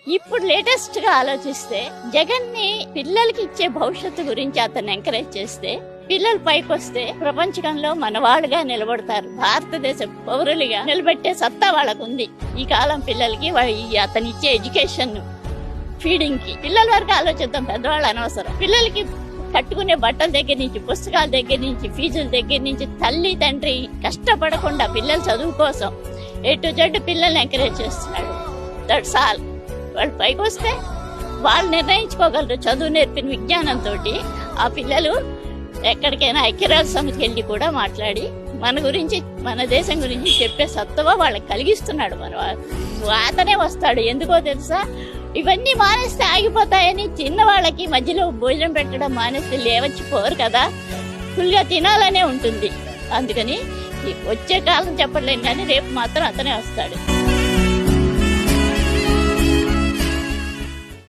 ఇప్పుడు లేటెస్ట్ గా ఆలోచిస్తే జగన్ ని పిల్లలకి ఇచ్చే భవిష్యత్తు గురించి అతను ఎంకరేజ్ చేస్తే పిల్లలు పైకి వస్తే ప్రపంచంలో మన వాళ్ళుగా నిలబడతారు, భారతదేశ పౌరులుగా నిలబెట్టే సత్తా వాళ్ళకు ఉంది. ఈ కాలం పిల్లలకి అతను ఇచ్చే ఎడ్యుకేషన్ ఫీడింగ్ కి పిల్లల వరకు ఆలోచిద్దాం, పెద్దవాళ్ళు అనవసరం. పిల్లలకి కట్టుకునే బట్టల దగ్గర నుంచి, పుస్తకాల దగ్గర నుంచి, ఫీజుల దగ్గర నుంచి తల్లి తండ్రి కష్టపడకుండా పిల్లల చదువు కోసం A to Z పిల్లల్ని ఎంకరేజ్ చేస్తున్నాడు. That's all. వాళ్ళు పైకి వస్తే వాళ్ళు నిర్ణయించుకోగలరు. చదువు నేర్పిన విజ్ఞానంతో ఆ పిల్లలు ఎక్కడికైనా ఐక్యరాజ్య సమితికి వెళ్ళి కూడా మాట్లాడి మన గురించి, మన దేశం గురించి చెప్పే సత్తువ వాళ్ళకి కలిగిస్తున్నాడు. అతనే వస్తాడు. ఎందుకో తెలుసా, ఇవన్నీ మానేస్తే ఆగిపోతాయని చిన్న వాళ్ళకి మధ్యలో భోజనం పెట్టడం మానేస్తే లేవచ్చి పోరు కదా, ఫుల్గా తినాలనే ఉంటుంది. అందుకని వచ్చే కాలం చెప్పలేం, కానీ రేపు మాత్రం అతనే వస్తాడు.